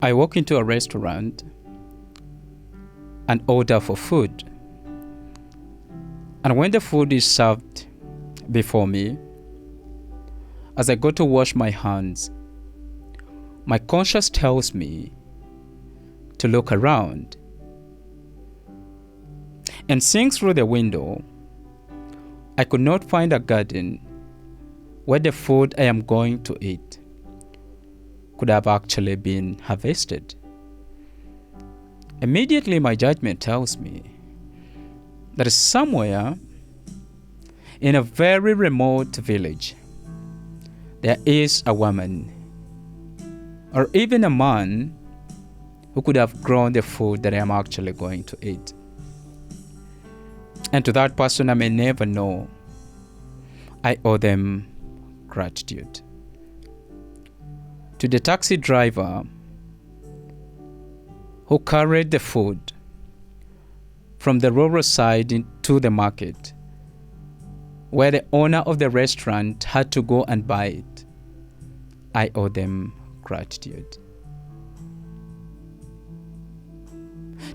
I walk into a restaurant and order for food. And when the food is served before me, as I go to wash my hands, my conscience tells me to look around. And seeing through the window, I could not find a garden where the food I am going to eat could have actually been harvested. Immediately, my judgment tells me that somewhere in a very remote village, there is a woman or even a man who could have grown the food that I am actually going to eat. And to that person I may never know, I owe them gratitude. To the taxi driver who carried the food from the rural side into the market, where the owner of the restaurant had to go and buy it, I owe them gratitude.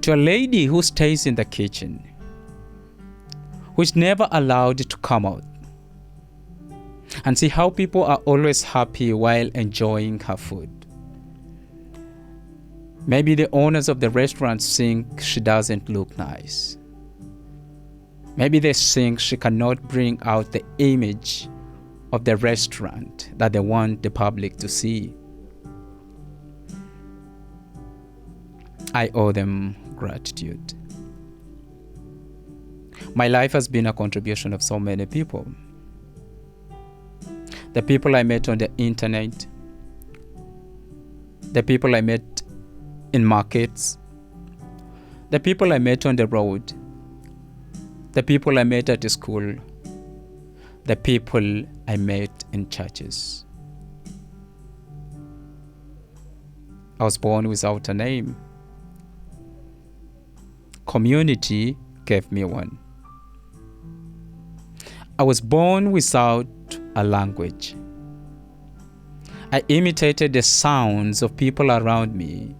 To a lady who stays in the kitchen, who is never allowed to come out, and see how people are always happy while enjoying her food. Maybe the owners of the restaurant think she doesn't look nice. Maybe they think she cannot bring out the image of the restaurant that they want the public to see. I owe them gratitude. My life has been a contribution of so many people. The people I met on the internet, the people I met in markets, the people I met on the road, the people I met at school, the people I met in churches. I was born without a name. Community gave me one. I was born without a language. I imitated the sounds of people around me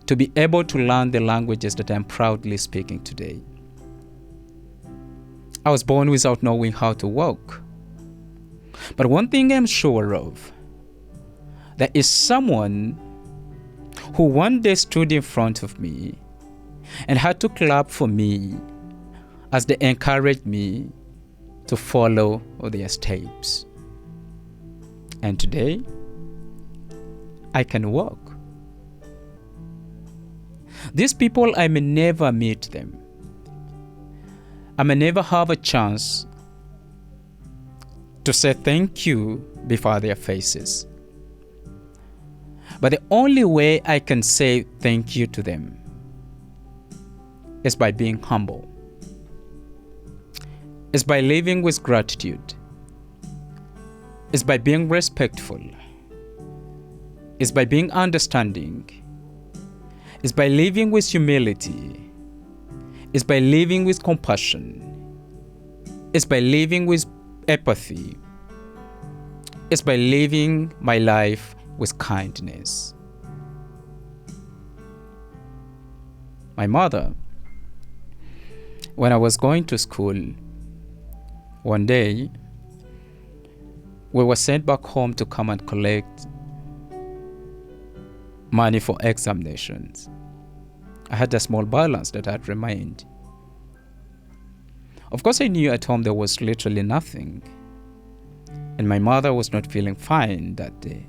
to be able to learn the languages that I'm proudly speaking today. I was born without knowing how to walk. But one thing I'm sure of, there is someone who one day stood in front of me and had to clap for me as they encouraged me to follow their steps. And today, I can walk. These people, I may never meet them. I may never have a chance to say thank you before their faces. But the only way I can say thank you to them is by being humble. Is by living with gratitude. Is by being respectful. Is by being understanding. Is by living with humility. Is by living with compassion. Is by living with empathy. Is by living my life with kindness. My mother, when I was going to school, one day, we were sent back home to come and collect money for examinations. I had a small balance that had remained. Of course, I knew at home there was literally nothing, and my mother was not feeling fine that day.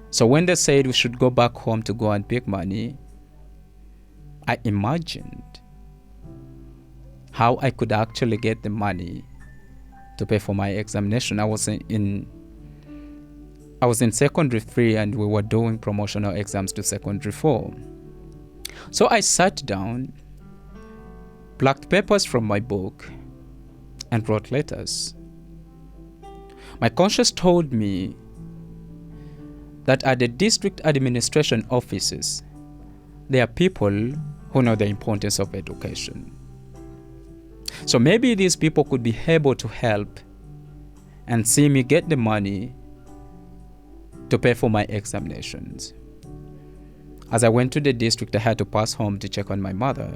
So when they said we should go back home to go and pick money, I imagined how I could actually get the money to pay for my examination. I was in secondary 3 and we were doing promotional exams to secondary 4. So I sat down, plucked papers from my book, and wrote letters. My conscience told me that at the district administration offices, there are people who know the importance of education. So maybe these people could be able to help and see me get the money to pay for my examinations. As I went to the district, I had to pass home to check on my mother,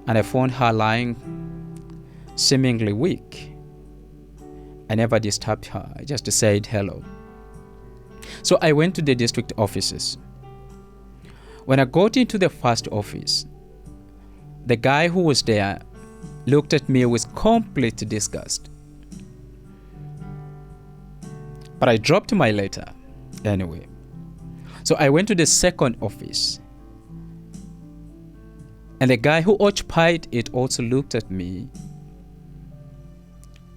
and I found her lying seemingly weak. I never disturbed her, I just said hello. So I went to the district offices. When I got into the first office, the guy who was there looked at me with complete disgust. But I dropped my letter anyway. So I went to the second office, and the guy who occupied it also looked at me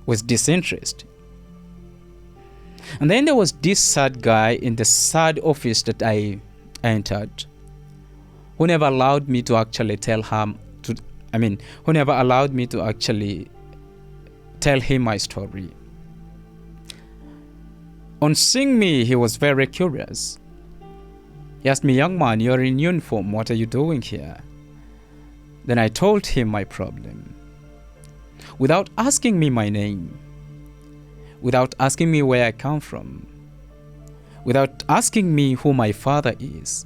with disinterest. And then there was this third guy in the third office that I entered, who never allowed me to actually who never allowed me to actually tell him my story. On seeing me, he was very curious. He asked me, "Young man, you're in uniform. What are you doing here?" Then I told him my problem. Without asking me my name, without asking me where I come from, without asking me who my father is,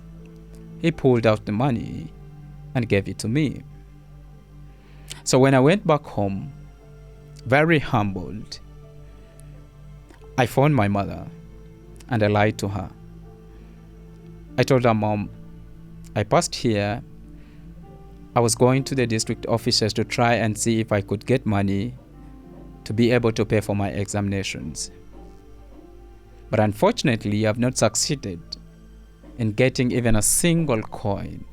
he pulled out the money and gave it to me. So when I went back home, very humbled, I phoned my mother and I lied to her. I told her, "Mom, I passed here. I was going to the district offices to try and see if I could get money to be able to pay for my examinations. But unfortunately, I have not succeeded in getting even a single coin."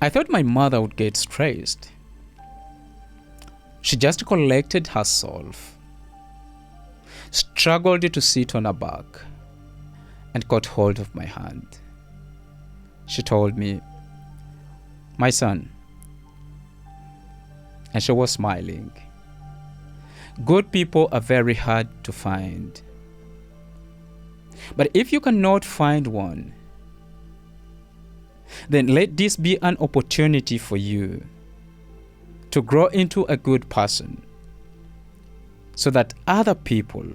I thought my mother would get stressed. She just collected herself, struggled to sit on her back, and caught hold of my hand. She told me, "My son," and she was smiling, "good people are very hard to find. But if you cannot find one, then let this be an opportunity for you to grow into a good person, so that other people,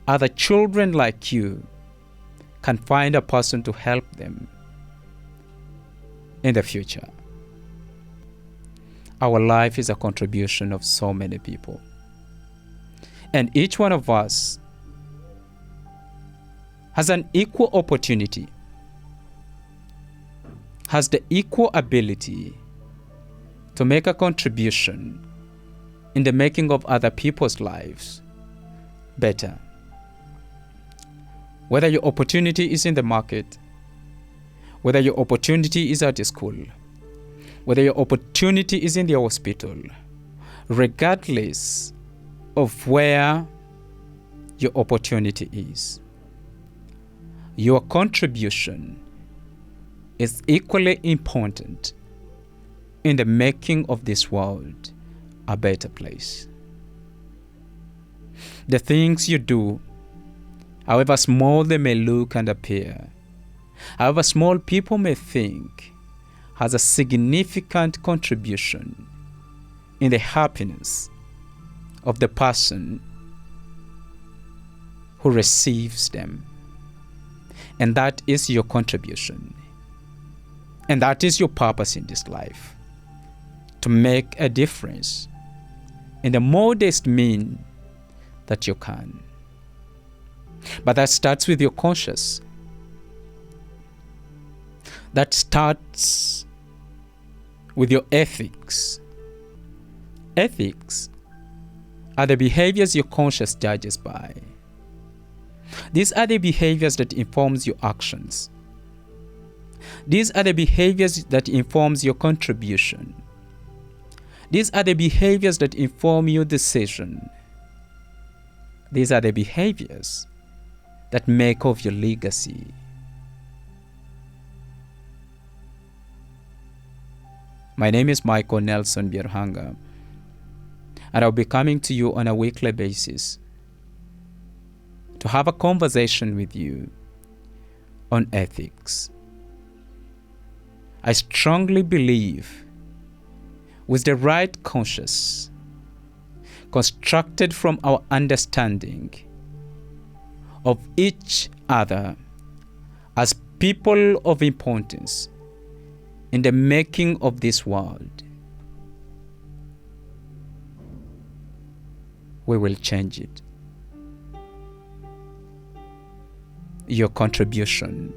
other children like you, can find a person to help them in the future." Our life is a contribution of so many people. And each one of us has an equal opportunity, has the equal ability to make a contribution in the making of other people's lives better. Whether your opportunity is in the market, whether your opportunity is at the school, whether your opportunity is in the hospital, regardless of where your opportunity is, your contribution is equally important in the making of this world a better place. The things you do, however small they may look and appear, however small people may think, has a significant contribution in the happiness of the person who receives them. And that is your contribution. And that is your purpose in this life, to make a difference in the modest means that you can. But that starts with your conscience. That starts with your ethics. Ethics are the behaviors your conscience judges by. These are the behaviors that informs your actions. These are the behaviors that informs your contribution. These are the behaviors that inform your decision. These are the behaviors that make of your legacy. My name is Michael Nelson Bierhanga, and I'll be coming to you on a weekly basis to have a conversation with you on ethics. I strongly believe with the right conscience, constructed from our understanding of each other as people of importance in the making of this world, we will change it. Your contribution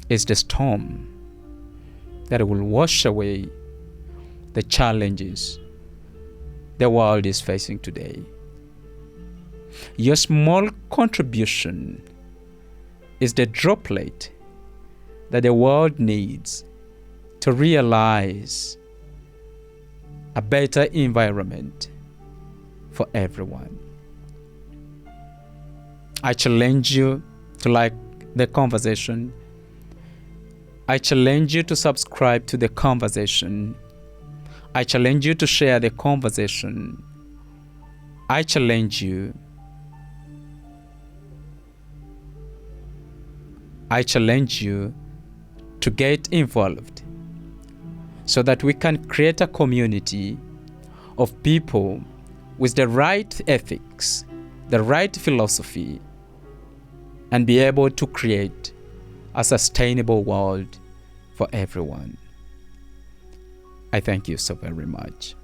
is the storm that will wash away the challenges the world is facing today. Your small contribution is the droplet that the world needs to realize a better environment for everyone. I challenge you to like the conversation. I challenge you to subscribe to the conversation. I challenge you to share the conversation. I challenge you. I challenge you to get involved so that we can create a community of people with the right ethics, the right philosophy, and be able to create a sustainable world for everyone. I thank you so very much.